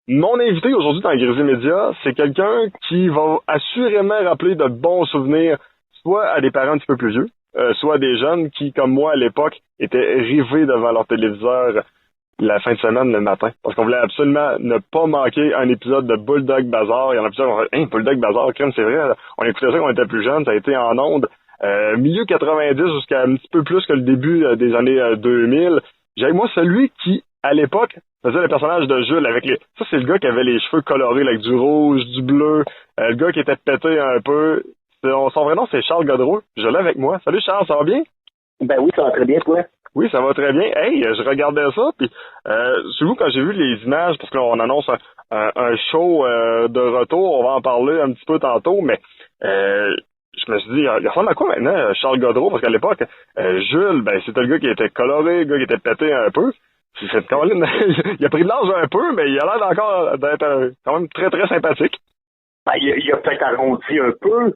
Mon invité aujourd'hui dans Grizzly Media, c'est quelqu'un qui va assurément rappeler de bons souvenirs, soit à des parents un petit peu plus vieux, soit à des jeunes qui, comme moi à l'époque, étaient rivés devant leur téléviseur la fin de semaine le matin. Parce qu'on voulait absolument ne pas manquer un épisode de Bulldog Bazar. Il y en a plusieurs qui ont fait « Hein, Bulldog Bazar, crème, c'est vrai. » On écoutait ça quand on était plus jeune, ça a été en ondes. Milieu 90 jusqu'à un petit peu plus que le début des années 2000. J'avais moi celui qui, à l'époque, faisait le personnage de Jules avec les... Ça, c'est le gars qui avait les cheveux colorés avec du rouge, du bleu. Le gars qui était pété un peu. Son vrai nom, c'est Charles Godreau. Je l'ai avec moi. Salut Charles, ça va bien? Ben oui, ça va très bien, toi. Oui, ça va très bien. Hey, je regardais ça, puis sur vous, quand j'ai vu les images, parce que là, on annonce un show de retour, on va en parler un petit peu tantôt, mais je me suis dit, il ressemble à quoi maintenant, Charles Godreau? Parce qu'à l'époque, Jules, ben c'était le gars qui était coloré, le gars qui était pété un peu. C'est il a pris de l'âge un peu, mais il a l'air encore d'être quand même très, très sympathique. Ben, il a peut-être arrondi un peu.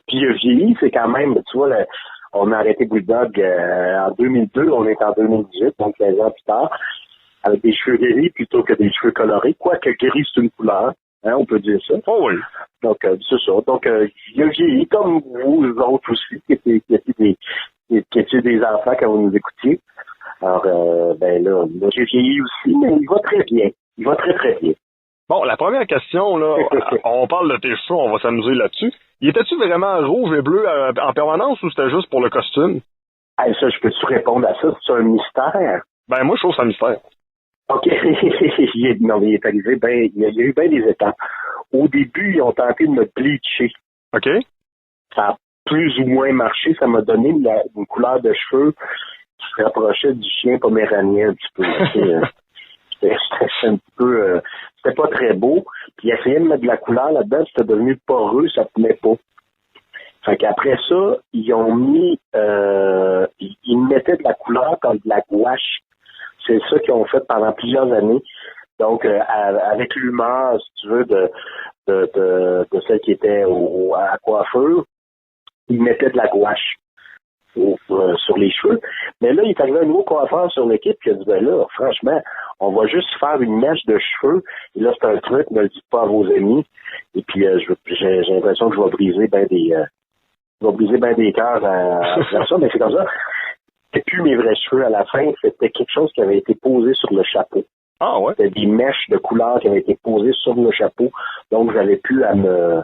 Puis il a vieilli, c'est quand même, tu vois, on a arrêté Bulldog en 2002, on est en 2018, donc 15 ans plus tard, avec des cheveux gris plutôt que des cheveux colorés. Quoique gris, c'est une couleur, hein, on peut dire ça. Oh oui. Donc, c'est ça. Donc, il a vieilli, comme vous autres aussi, qui étiez des enfants quand vous nous écoutiez. Alors, ben là, moi, j'ai vieilli aussi, mais il va très bien. Il va très, très bien. Bon, la première question, là, on parle de tes cheveux, on va s'amuser là-dessus. Il était-tu vraiment rouge et bleu en permanence ou c'était juste pour le costume? Hey, ça, je peux-tu répondre à ça? C'est un mystère. Ben, moi, je trouve ça un mystère. OK. il est arrivé, il y a eu bien des étapes. Au début, ils ont tenté de me bleacher. OK. Ça a plus ou moins marché. Ça m'a donné une couleur de cheveux qui se rapprochait du chien poméranien un petit peu. C'était un petit peu... c'était pas très beau. Puis ils essayaient de mettre de la couleur là-dedans. C'était devenu poreux, ça tenait pas. Fait qu'après ça, ils ont mis... ils mettaient de la couleur comme de la gouache. C'est ça qu'ils ont fait pendant plusieurs années. Donc, avec l'humeur, si tu veux, de celle qui était à coiffure, ils mettaient de la gouache sur les cheveux. Mais là, il est arrivé un nouveau coiffeur sur l'équipe qui a dit, ben là, franchement, on va juste faire une mèche de cheveux. Et là, c'est un truc, ne le dites pas à vos amis. Et puis, j'ai l'impression que je vais briser des cœurs à faire ça, mais c'est comme ça. C'était plus mes vrais cheveux à la fin, c'était quelque chose qui avait été posé sur le chapeau. Ah ouais? C'était des mèches de couleur qui avaient été posées sur le chapeau. Donc, j'avais pu à me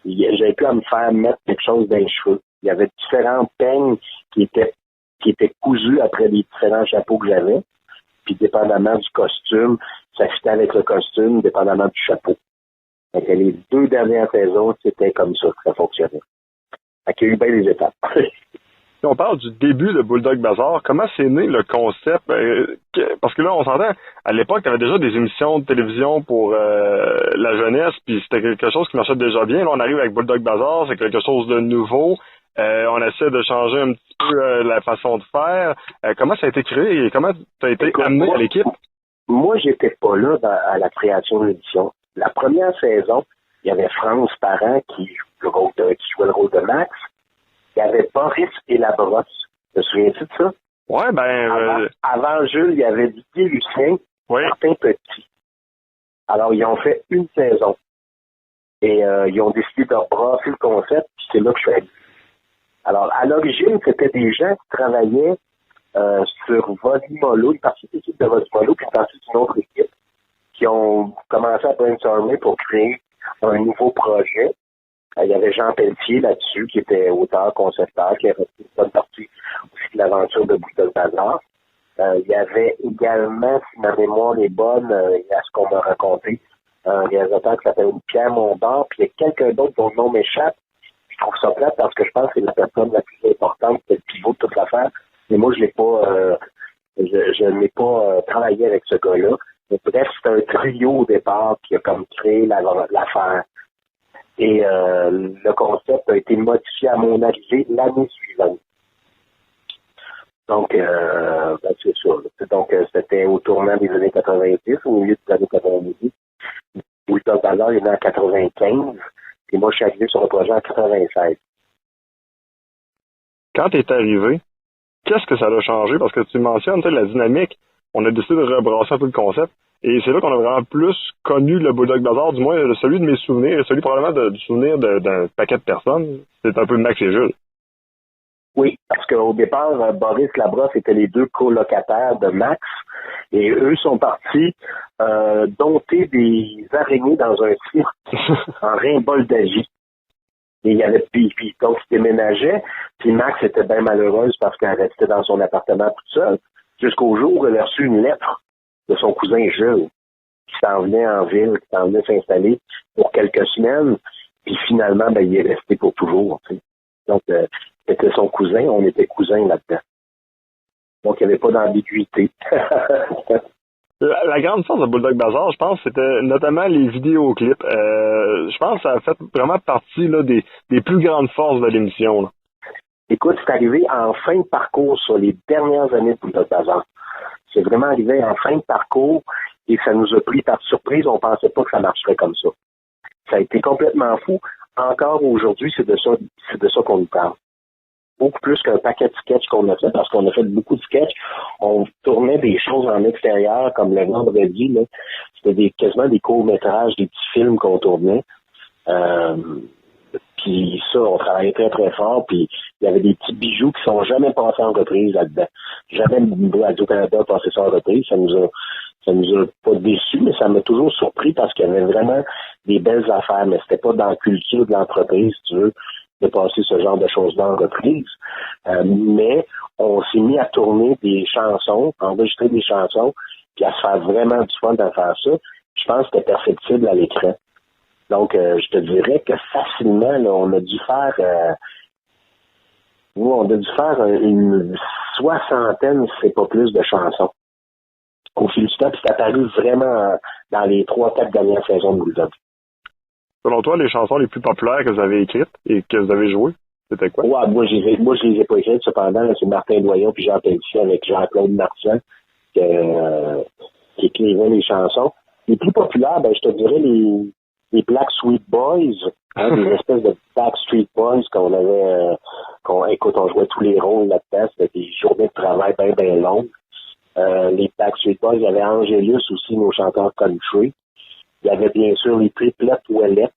faire mettre quelque chose dans les cheveux. Il y avait différents peignes qui étaient cousus après les différents chapeaux que j'avais. Puis, dépendamment du costume, ça fitait avec le costume, dépendamment du chapeau. Donc, les 2 dernières saisons, c'était comme ça que ça fonctionnait. Fait qu'il y a eu bien des étapes. Si on parle du début de Bulldog Bazar, comment c'est né le concept? Parce que là, on s'entend, à l'époque, tu avais déjà des émissions de télévision pour la jeunesse, puis c'était quelque chose qui marchait déjà bien. Là, on arrive avec Bulldog Bazar, c'est quelque chose de nouveau. On essaie de changer un petit peu la façon de faire. Comment ça a été créé et comment tu as été amené à l'équipe? Moi, j'étais pas là à la création de l'émission. La première saison, il y avait France Parent qui jouait le rôle de Max. Il y avait Boris et la brosse. Te souviens-tu de ça? Ouais, avant Jules, il y avait Didier Lucien, Martin Petit. Alors, ils ont fait une saison. Et ils ont décidé de rebrasser le concept, puis c'est là que je suis allé. Alors, à l'origine, c'était des gens qui travaillaient sur Volumolo, une partie de l'équipe de Volumolo, puis une partie d'une autre équipe, qui ont commencé à brainstormer pour créer un nouveau projet. Il y avait Jean Pelletier là-dessus, qui était auteur, concepteur, qui a fait une bonne partie aussi de l'aventure de Bulldog Bazar. Il y avait également, si ma mémoire est bonne, à ce qu'on m'a raconté, un réalisateur qui s'appelle Pierre Montbard, puis il y a quelqu'un d'autre dont le nom m'échappe. Je trouve ça plate parce que je pense que c'est la personne la plus importante, c'est le pivot de toute l'affaire. Mais moi, je n'ai pas travaillé avec ce gars-là. Mais bref, c'est un trio au départ qui a comme créé l'affaire. Et le concept a été modifié à mon arrivée l'année suivante. Donc, c'est ça. Donc, c'était au tournant des années 90, au milieu des années 90. Bulldog Bazar est né en 95. Et moi, je suis arrivé sur le projet en 96. Quand tu es arrivé, qu'est-ce que ça a changé? Parce que tu mentionnes la dynamique. On a décidé de rebrasser un peu le concept. Et c'est là qu'on a vraiment plus connu le Bulldog Bazar, du moins celui de mes souvenirs, et celui probablement du souvenir d'un paquet de personnes. C'est un peu Max et Jules. Oui, parce qu'au départ, Boris Labrosse étaient les deux colocataires de Max, et eux sont partis dompter des araignées dans un cirque en rimbaud d'Agie. Et il y avait donc ils déménageaient, puis Max était bien malheureuse parce qu'elle restait dans son appartement toute seule, jusqu'au jour où elle a reçu une lettre de son cousin Jules, qui s'en venait en ville, qui s'en venait s'installer pour quelques semaines, puis finalement, il est resté pour toujours. Tu sais. Donc, c'était son cousin, on était cousins là-dedans. Donc, il n'y avait pas d'ambiguïté. La grande force de Bulldog Bazar, je pense, c'était notamment les vidéoclips. Je pense que ça a fait vraiment partie là, des plus grandes forces de l'émission. Là. Écoute, c'est arrivé en fin de parcours sur les dernières années de Bulldog Bazar. C'est vraiment arrivé en fin de parcours et ça nous a pris par surprise. On ne pensait pas que ça marcherait comme ça. Ça a été complètement fou. Encore aujourd'hui, c'est de ça qu'on nous parle. Beaucoup plus qu'un paquet de sketchs qu'on a fait, parce qu'on a fait beaucoup de sketchs. On tournait des choses en extérieur, comme le vendredi, là. C'était quasiment des courts-métrages, des petits films qu'on tournait. Puis ça, on travaillait très, très fort, puis il y avait des petits bijoux qui sont jamais passés en reprise là-dedans. Jamais Radio-Canada a passé ça en reprise. Ça nous a pas déçus, mais ça m'a toujours surpris parce qu'il y avait vraiment des belles affaires, mais c'était pas dans la culture de l'entreprise, si tu veux, de passer ce genre de choses-là en reprise. Mais on s'est mis à tourner des chansons, à enregistrer des chansons, puis à se faire vraiment du fun de faire ça. Je pense que c'était perceptible à l'écran. Donc, je te dirais que facilement, là, on a dû faire une soixantaine, si c'est pas plus, de chansons. Au fil du temps, puis c'est apparu vraiment dans les 3-4 dernières saisons de Bulldog. Selon toi, les chansons les plus populaires que vous avez écrites et que vous avez jouées, c'était quoi? Ouais, moi, je les ai pas écrites, cependant, là, c'est Martin Doyon puis Jean Pelletier avec Jean-Claude Marchand qui écrivaient les chansons. Les plus populaires, je te dirais les Black Sweet Boys, hein, des espèces de Backstreet Boys qu'on avait, on jouait tous les rôles là-dedans, c'était des journées de travail bien longues. Les Backstreet Boys, il y avait Angélus aussi, nos chanteurs country. Il y avait bien sûr les Triplettes Ouellettes,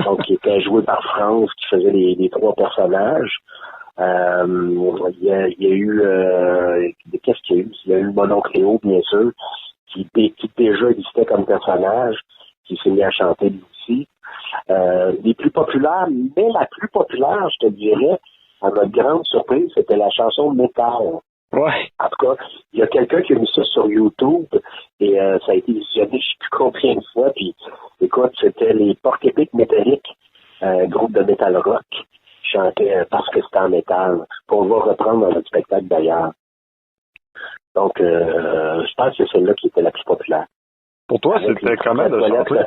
donc qui étaient joués par France, qui faisaient les trois personnages. Il y a eu qu'est-ce qu'il y a eu? Il y a eu Monon Cléo, bien sûr, qui déjà existait comme personnage, qui s'est mis à chanter lui aussi. Les plus populaires, mais la plus populaire, je te dirais, à notre grande surprise, c'était la chanson Métal. Ouais. En tout cas, il y a quelqu'un qui a mis ça sur YouTube et ça a été visionné je ne sais plus combien de fois. Puis, écoute, c'était les Porcs Épics Métalliques, groupe de métal rock, qui chantaient parce que c'était en métal, qu'on va reprendre dans notre spectacle d'ailleurs. Donc, je pense que c'est celle-là qui était la plus populaire. Pour toi, c'était comment de chanter?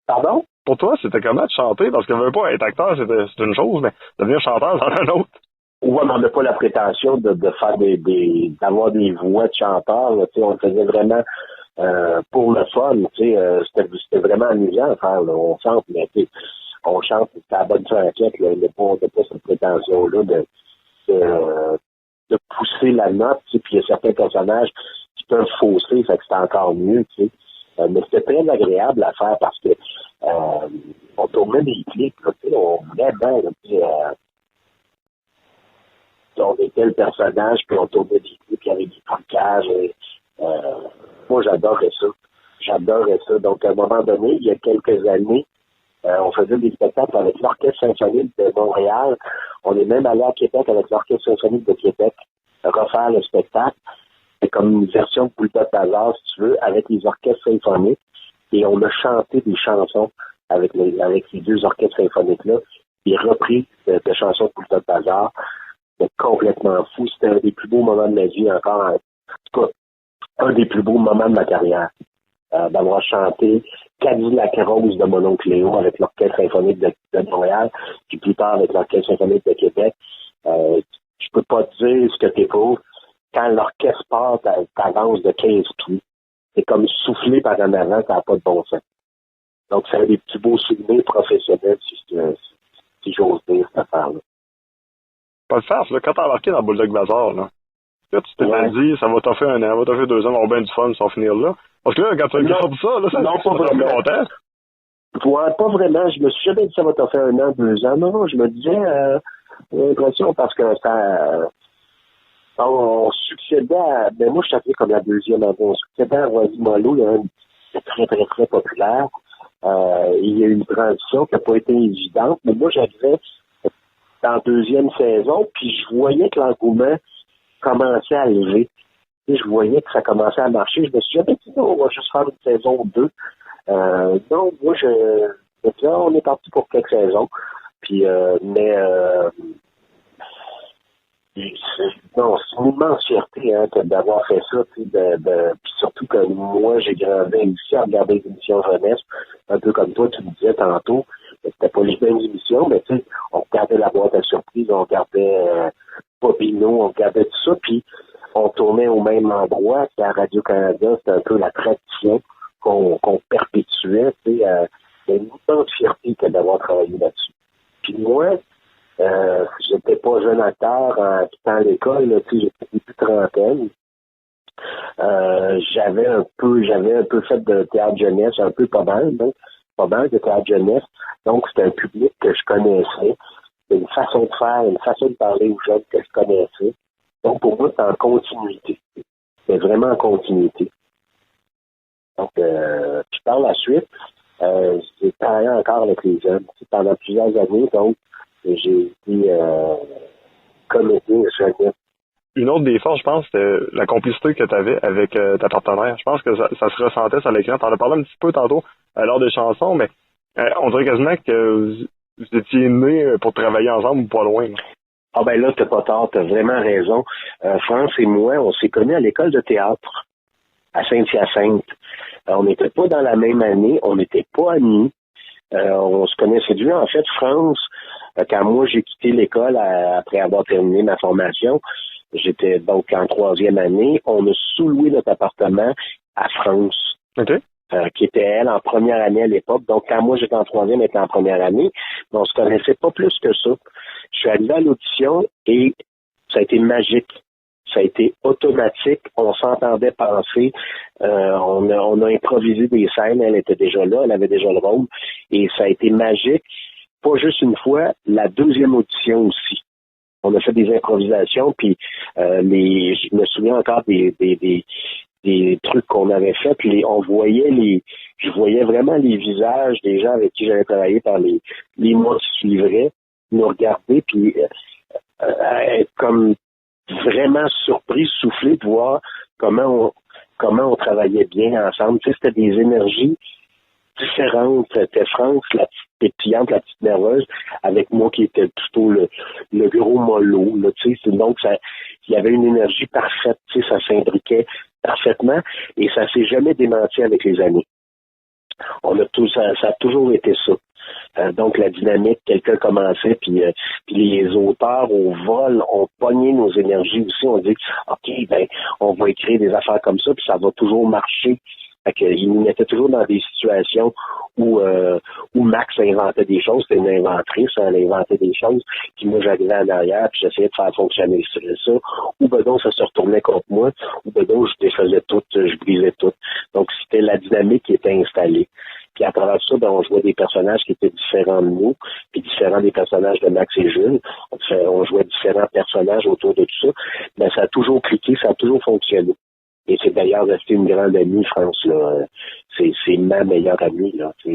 Pardon? Pour toi, c'était comment de chanter? Parce que veut pas être acteur, c'est une chose, mais devenir chanteur, c'en est une autre. Ouais, mais on n'a pas la prétention de faire d'avoir des voix de chanteurs. Là, on le faisait vraiment pour le fun. C'était vraiment amusant à faire. Là. On chante, mais on chante à la bonne franquette. On n'a pas cette prétention-là de pousser la note. Puis il y a certains personnages qui peuvent fausser, fait que c'est encore mieux. Mais c'était très agréable à faire parce que on tournait des clips. Là, on voulait dedans. On était le personnage, puis on tournait des clips, puis il y avait des trucages. Moi, j'adorais ça. Donc, à un moment donné, il y a quelques années, on faisait des spectacles avec l'Orchestre symphonique de Montréal. On est même allé à Québec avec l'Orchestre symphonique de Québec refaire le spectacle. C'est comme une version de Bulldog Bazar, si tu veux, avec les orchestres symphoniques. Et on a chanté des chansons avec les deux orchestres symphoniques-là, des reprises de chansons de Bulldog Bazar. C'était complètement fou. C'était un des plus beaux moments de ma vie encore. En tout cas, un des plus beaux moments de ma carrière. D'avoir chanté Cadillac Rose de Monon Cléo avec l'Orchestre symphonique de Montréal, puis plus tard avec l'Orchestre symphonique de Québec. Je peux pas te dire ce que t'es pour. Quand l'orchestre part, t'avances de 15 pieds. C'est comme soufflé par en avant, ça n'a pas de bon sens. Donc, c'est un des petits beaux souvenirs professionnels, si j'ose dire, cette affaire-là. Pas de farce, là, quand t'as embarqué dans Bulldog Bazar, là, tu t'es dit, ça va t'offrir un an, ça va t'offrir 2 ans, on va avoir bien du fun sans finir là. Parce que là, quand tu regardes ça, là, ça non, pas fait vraiment. longtemps. Ouais, pas vraiment. Je me suis jamais dit ça va te faire 1 an, 2 ans. Non, je me disais, l'impression parce que ça, on succédait à, ben moi, je t'appelais comme la deuxième année. On succédait à Rosie-Mollo, il y a un très, très, très populaire. Il y a eu une transition qui n'a pas été évidente, mais moi, j'arrivais dans la deuxième saison, puis je voyais que l'engouement commençait à lever. Je voyais que ça commençait à marcher. Je me suis jamais dit, non, on va juste faire une saison ou 2. Non, moi, je disais, on est parti pour quelques saisons. Puis, non, c'est une immense fierté d'avoir fait ça, puis surtout que moi, j'ai grandi ici à regarder les émissions jeunesse, un peu comme toi, tu me disais tantôt, c'était pas les mêmes émissions, mais tu sais, on regardait la boîte à surprise, on regardait Popino, on regardait tout ça, puis on tournait au même endroit, c'était à Radio-Canada, c'était un peu la tradition qu'on perpétuait, tu sais, c'est une immense fierté que d'avoir travaillé là-dessus. Puis moi, j'étais pas jeune acteur en quittant l'école, là, tu sais, j'étais plus trentaine. J'avais un peu fait de théâtre jeunesse, un peu pas mal de théâtre jeunesse. Donc, c'était un public que je connaissais. C'était une façon de faire, une façon de parler aux jeunes que je connaissais. Donc, pour moi, c'était en continuité. C'était vraiment en continuité. Donc, puis par la suite, j'ai travaillé encore avec les jeunes pendant plusieurs années. Donc, j'ai été comédien jeunesse. Une autre des forces, je pense, c'était la complicité que tu avais avec ta partenaire. Je pense que ça se ressentait sur l'écran. Tu en as parlé un petit peu tantôt lors des chansons, mais on dirait quasiment que vous étiez nés pour travailler ensemble ou pas loin. Là. Ah ben là, t'as pas tort, t'as vraiment raison. France et moi, on s'est connus à l'école de théâtre à Saint-Hyacinthe. On n'était pas dans la même année, on n'était pas amis. On se connaissait du en fait, France, quand moi j'ai quitté l'école après avoir terminé ma formation, j'étais donc en 3e année, on a sous-loué notre appartement à France. OK. Qui était elle en première année à l'époque. Donc, quand moi j'étais en 3e, elle était en première année, mais on se connaissait pas plus que ça. Je suis arrivé à l'audition et ça a été magique. Ça a été automatique. On s'entendait penser. On a improvisé des scènes. Elle était déjà là. Elle avait déjà le rôle. Et ça a été magique. Pas juste une fois, la deuxième audition aussi. On a fait des improvisations, puis je me souviens encore des trucs qu'on avait fait. Je voyais vraiment les visages des gens avec qui j'avais travaillé par les mois qui suivraient, nous regarder, puis être comme vraiment surpris, soufflé de voir comment on travaillait bien ensemble. Tu sais, c'était des énergies différentes. C'était France, la petite pétillante, la petite nerveuse, avec moi qui était plutôt le gros mollo. Là, tu sais, donc il y avait une énergie parfaite. Tu sais, ça s'imbriquait parfaitement et ça s'est jamais démenti avec les années. Ça a toujours été ça. Donc la dynamique, quelqu'un commençait, puis les auteurs au vol ont pogné nos énergies aussi. On dit OK, ben on va écrire des affaires comme ça, puis ça va toujours marcher. Ils nous mettaient toujours dans des situations où Max inventait des choses, c'était une inventrice, elle inventait des choses, puis moi j'arrivais en arrière, puis j'essayais de faire fonctionner ça, ou ben donc ça se retournait contre moi, ou ben donc je défaisais tout, je brisais tout. Donc c'était la dynamique qui était installée. Puis à travers ça, ben, on jouait des personnages qui étaient différents de nous, puis différents des personnages de Max et Jules. On jouait différents personnages autour de tout ça. Mais ça a toujours cliqué, ça a toujours fonctionné. Et c'est d'ailleurs resté une grande amie, France, là. C'est ma meilleure amie, là. Je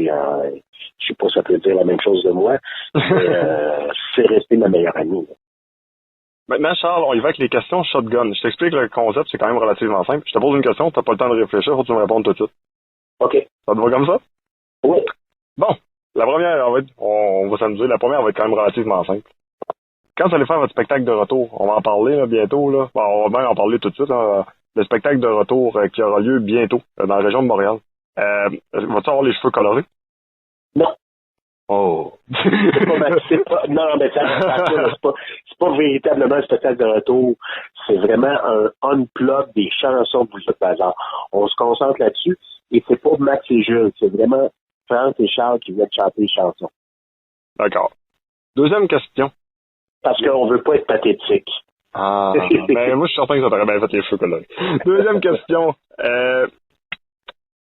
sais pas si ça peut dire la même chose de moi, mais c'est resté ma meilleure amie, là. Maintenant, Charles, on y va avec les questions shotgun. Je t'explique le concept, c'est quand même relativement simple. Je te pose une question, t'as pas le temps de réfléchir, faut que tu me répondes tout de suite. OK. Ça te va comme ça? Oui. Bon. La première, on va s'amuser. La première va être quand même relativement simple. Quand vous allez faire votre spectacle de retour, on va en parler là, bientôt. Là. Bon, on va bien en parler tout de suite. Là. Le spectacle de retour qui aura lieu bientôt dans la région de Montréal. Vas-tu avoir les cheveux colorés? Non. Oh. c'est pas, non, mais c'est pas véritablement un spectacle de retour. C'est vraiment un unplug des chansons de Boulevard Bazar. On se concentre là-dessus et c'est pas Max et Jules. C'est vraiment France et Charles qui viennent chanter les chansons. D'accord. Deuxième question. Parce qu'on veut pas être pathétique. Ah, ben moi je suis certain que ça t'aurait bien fait les cheveux colorés. Deuxième question.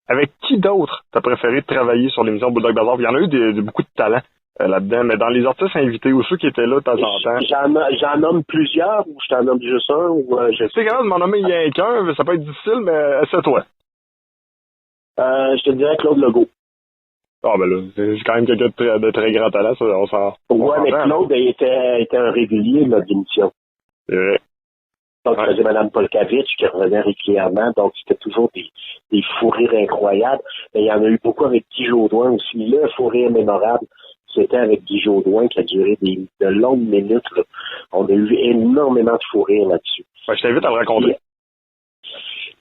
avec qui d'autre t'as préféré travailler sur l'émission Bulldog Bazar? Il y en a eu beaucoup de talent là-dedans, mais dans les artistes invités ou ceux qui étaient là de temps en temps. J'en nomme plusieurs ou je t'en nomme juste un? Ou, je sais quand même de m'en nommer rien qu'un, mais ça peut être difficile, mais c'est toi. Je te dirais Claude Legault. Ah ben là, c'est quand même quelqu'un de très grand talent, ça, on s'en... Ouais, mais Claude était un régulier de l'émission. C'est vrai. Donc, il faisait Mme Polkavitch qui revenait régulièrement, donc c'était toujours des fous rires incroyables. Mais il y en a eu beaucoup avec Guy Jodoin aussi. Le fou rire mémorable, c'était avec Guy Jodoin qui a duré de longues minutes. Là. On a eu énormément de fou rire là-dessus. Ben, je t'invite à le raconter.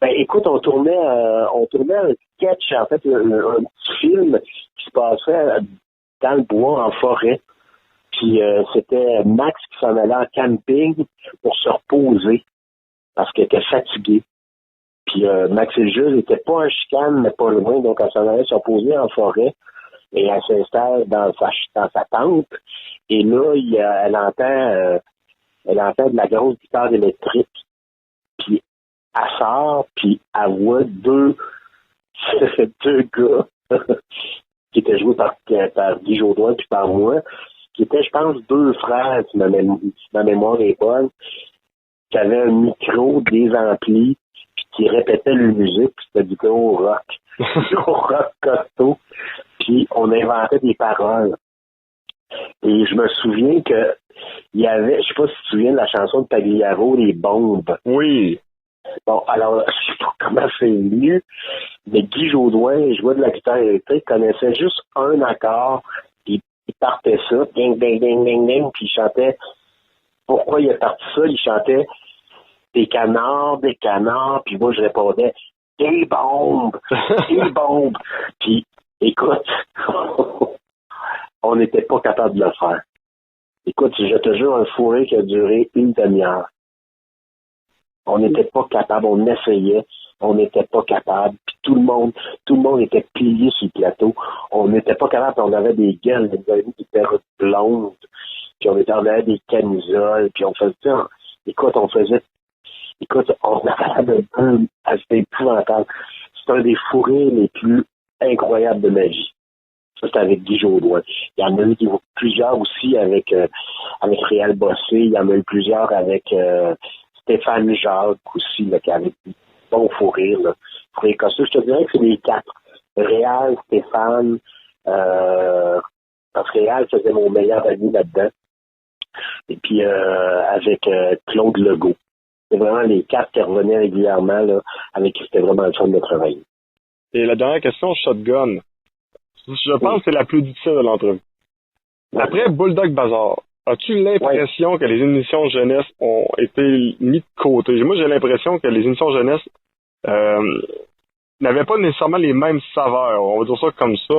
Ben, écoute, on tournait un sketch, en fait, un petit film qui se passait dans le bois, en forêt. Puis c'était Max qui s'en allait en camping pour se reposer parce qu'il était fatigué. Puis Max et Jules n'étaient pas en chicane, mais pas loin, donc elle s'en allait se reposer en forêt et elle s'installe dans sa tente. Et là, elle entend de la grosse guitare électrique. Puis elle sort, puis elle voit deux gars qui étaient joués par Guy Jodoin puis par moi, qui étaient, je pense, deux frères, si ma mémoire est bonne, qui avaient un micro, des amplis, puis qui répétaient la musique, puis c'était du gros rock. Du gros rock costaud. Puis on inventait des paroles. Et je me souviens que il y avait, je sais pas si tu te souviens de la chanson de Pagliaro, Les Bombes. Oui. Bon, alors, je sais pas comment c'est mieux, mais Guy Jodoin jouait de la guitare électrique, connaissait juste un accord, puis il partait ça, ding, ding, ding, ding, ding, puis il chantait. Pourquoi il a parti ça? Il chantait des canards, puis moi je répondais des bombes, des bombes. Puis, écoute, on n'était pas capable de le faire. Écoute, je te jure, un fourré qui a duré une demi-heure. On n'était pas capable, on essayait, on n'était pas capable. Puis tout le monde était plié sur le plateau. On n'était pas capable, on avait des gueules, des amis qui étaient blondes, puis on avait des camisoles, puis on faisait, on avait c'était épouvantable. C'était un des fourrés les plus incroyables de ma vie. Ça, c'était avec Guy Jodoin. Il y en a eu plusieurs aussi avec Réal Bossé. Il y en a eu plusieurs avec Stéphane Jacques aussi, là, qui avait des bons fous rires. Je te dirais que c'est les quatre. Réal, Stéphane, parce que Réal faisait mon meilleur ami là-dedans. Et puis avec Claude Legault. C'est vraiment les quatre qui revenaient régulièrement, là, avec qui c'était vraiment le fun de travailler. Et la dernière question, Shotgun. Je pense que c'est la plus difficile de l'entrevue. Après Bulldog Bazar, as-tu l'impression que les émissions jeunesse ont été mises de côté? Moi, j'ai l'impression que les émissions jeunesse n'avaient pas nécessairement les mêmes saveurs, on va dire ça comme ça,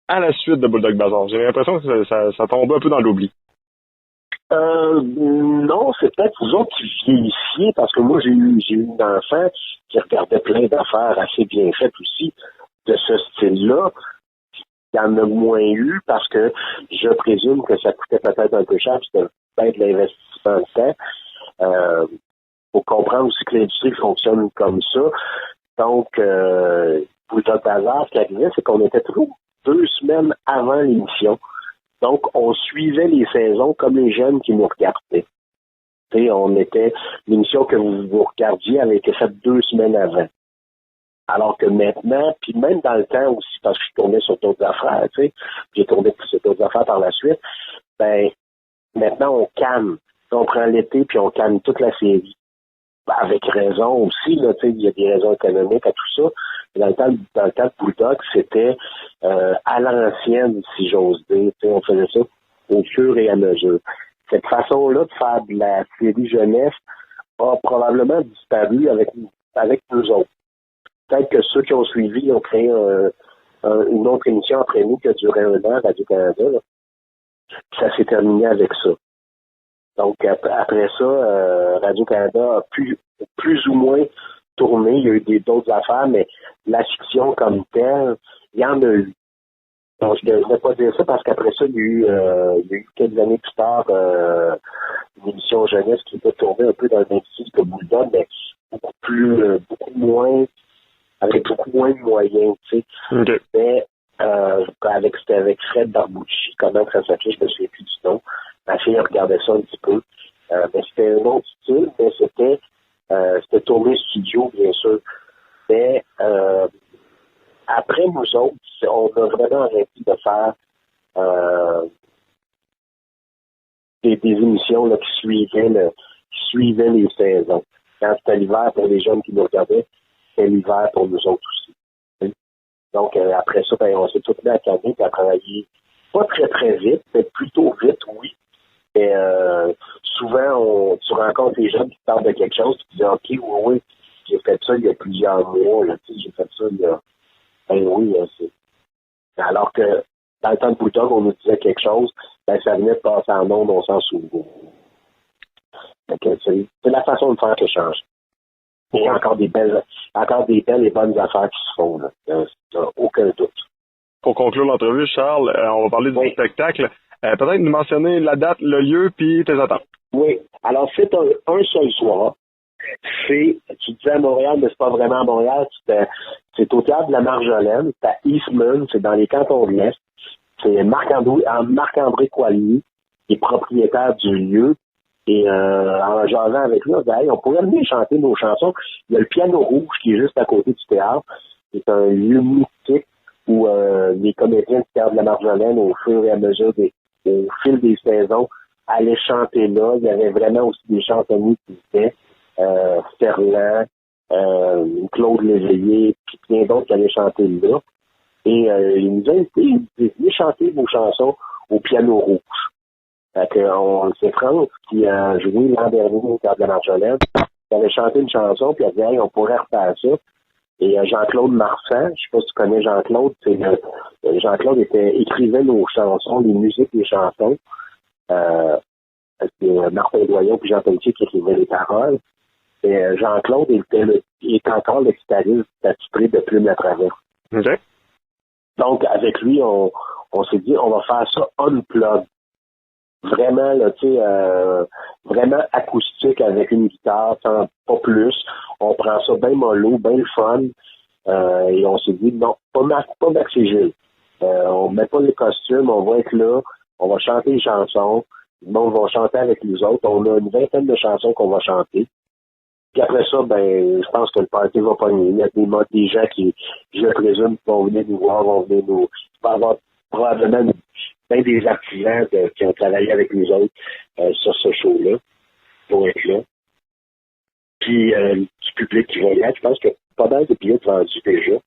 à la suite de Bulldog Bazar. J'ai l'impression que ça tombait un peu dans l'oubli. Non, c'est peut-être vous autres qui vieillissiez, parce que moi, j'ai eu une enfant qui regardait plein d'affaires assez bien faites aussi, de ce style-là. Il y en a moins eu parce que je présume que ça coûtait peut-être un peu cher, c'était peut-être l'investissement de temps. Faut comprendre aussi que l'industrie fonctionne comme ça. Donc, pour le hasard, ce qui arrivait, c'est qu'on était toujours 2 semaines avant l'émission. Donc, on suivait les saisons comme les jeunes qui nous regardaient. T'sais, on était, l'émission que vous regardiez avait été faite 2 semaines avant. Alors que maintenant, puis même dans le temps aussi, parce que je tournais sur d'autres affaires, tu sais, j'ai tourné sur d'autres affaires par la suite, ben, maintenant on canne. On prend l'été puis on canne toute la série. Ben, avec raison aussi, là, tu sais, il y a des raisons économiques à tout ça. Mais dans le temps de Bulldog, c'était à l'ancienne, si j'ose dire. Tu sais, on faisait ça au fur et à mesure. Cette façon-là de faire de la série jeunesse a probablement disparu avec nous autres. Peut-être que ceux qui ont suivi ont créé une autre émission après nous qui a duré 1 an, Radio-Canada. Là. Ça s'est terminé avec ça. Donc, après ça, Radio-Canada a plus ou moins tourné. Il y a eu d'autres affaires, mais la fiction comme telle, il y en a eu. Donc, je ne devrais pas dire ça parce qu'après ça, il y a eu quelques années plus tard une émission jeunesse qui peut tourner un peu dans le même style que Bulldog, mais beaucoup moins avec beaucoup moins de moyens, tu sais. Okay. Mais c'était avec Fred Barbucci, comment ça s'appelait, je me souviens plus du nom. Ma fille regardait ça un petit peu. Mais c'était un autre style, mais c'était tourné studio, bien sûr. Mais après nous autres, on a vraiment arrêté de faire des émissions là, qui suivaient les saisons. Quand c'était l'hiver pour les jeunes qui nous regardaient, c'était l'hiver pour nous autres aussi. Donc, après ça, on s'est tous mis à canner et à travailler pas très, très vite, mais plutôt vite, oui. Mais souvent, tu rencontres les jeunes qui parlent de quelque chose, tu dis OK, oui, j'ai fait ça il y a plusieurs mois, là, j'ai fait ça il y a. Ben oui, c'est. Alors que dans le temps de Bulldog, on nous disait quelque chose, ben ça venait de passer en ondes, on s'en souvient. C'est la façon de faire qui change. Il y a encore des belles et bonnes affaires qui se font, là. Aucun doute. Pour conclure l'entrevue, Charles, on va parler du spectacle. Peut-être nous mentionner la date, le lieu, puis tes attentes. Oui. Alors, c'est un seul soir. Tu disais à Montréal, mais c'est pas vraiment à Montréal. C'est au Théâtre de la Marjolaine. C'est à Eastman. C'est dans les cantons de l'Est. C'est Marc-André Coilier, qui est propriétaire du lieu. Et en jasant avec lui, on dit hey, on pourrait venir chanter nos chansons. Il y a le piano rouge qui est juste à côté du théâtre. C'est un lieu mythique où les comédiens du Théâtre de la Marjolaine, au fur et à mesure au fil des saisons, allaient chanter là. Il y avait vraiment aussi des chansonniers qui étaient Ferland, Claude Léveillé, puis plein d'autres qui allaient chanter là. Et il nous a dit venez chanter vos chansons au piano rouge. C'est France qui a joué l'an dernier au Théâtre de la Marjolaine. Il avait chanté une chanson, puis il a dit hey, on pourrait refaire ça. Et Jean-Claude Marsan, je sais pas si tu connais Jean-Claude, Jean-Claude écrivait nos chansons, les musiques des chansons. C'est Martin Doyon puis Jean Pelletier qui écrivaient les paroles. Et Jean-Claude est encore le guitariste attitré de Plume à travers. Okay. Donc, avec lui, on s'est dit, on va faire ça unplugged. Vraiment, là, vraiment acoustique avec une guitare, pas plus. On prend ça bien mollo, bien le fun. Et on s'est dit, non, pas Max et Gilles. On met pas les costumes, on va être là, on va chanter les chansons. On va chanter avec les autres. On a une vingtaine de chansons qu'on va chanter. Puis après ça, je pense que le party va pogner. Il y a des gens qui, je présume, vont venir nous voir, il va y avoir probablement des artisans qui ont travaillé avec nous autres sur ce show-là, pour être là. Puis du public qui va y être, je pense qu'il y a pas mal de billets vendus déjà.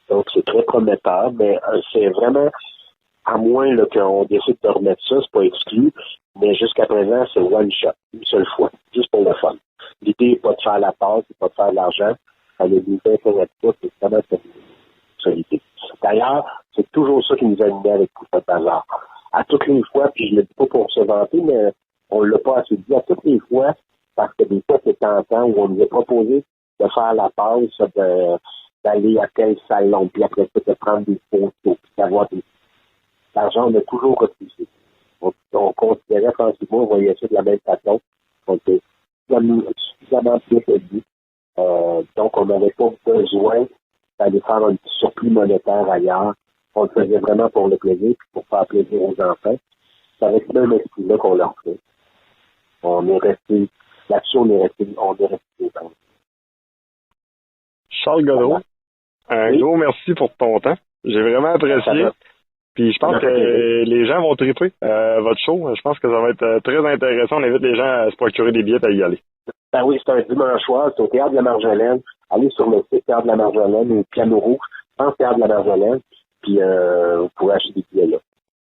Donc c'est très prometteur, mais c'est vraiment, à moins là, qu'on décide de remettre ça, c'est pas exclu, mais jusqu'à présent, c'est one shot, une seule fois, juste pour le fun. L'idée n'est pas de faire la passe, c'est pas de faire de l'argent. Les billets Internet, c'est vraiment ça l'idée. D'ailleurs, c'est toujours ça qui nous a animés avec tout ce bazar. À toutes les fois, puis je ne le dis pas pour se vanter, mais on ne l'a pas assez dit, à toutes les fois, parce que des fois, c'est tentant où on nous a proposé de faire la passe, d'aller à tel salon, puis après ça, de prendre des photos, puis d'avoir des... L'argent, on a toujours refusé. On considérait, franchement, on voyait ça de la même façon. On était suffisamment bien payé. Donc, on n'avait pas besoin d'aller faire un petit surplus monétaire ailleurs. On le faisait vraiment pour le plaisir et pour faire plaisir aux enfants. C'est avec ce même esprit-là qu'on l'a fait. On est resté, là-dessus, on est resté. Charles Godreau, un gros merci pour ton temps. J'ai vraiment apprécié. Puis je pense que les gens vont triper votre show. Je pense que ça va être très intéressant. On invite les gens à se procurer des billets à y aller. Ben oui, c'est un dimanche soir, c'est au Théâtre de la Marjolaine. Allez sur le site Théâtre de la Marjolaine ou Piano Rouge, je pense Théâtre de la Marjolaine, puis vous pourrez acheter des billets là.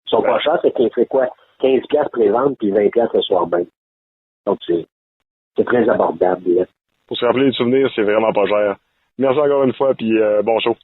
Ils sont pas chers, c'est quoi? 15$ pré-vente puis 20$ le soir même. Donc c'est très abordable. Pour se rappeler les souvenirs, c'est vraiment pas cher. Merci encore une fois, puis bon show.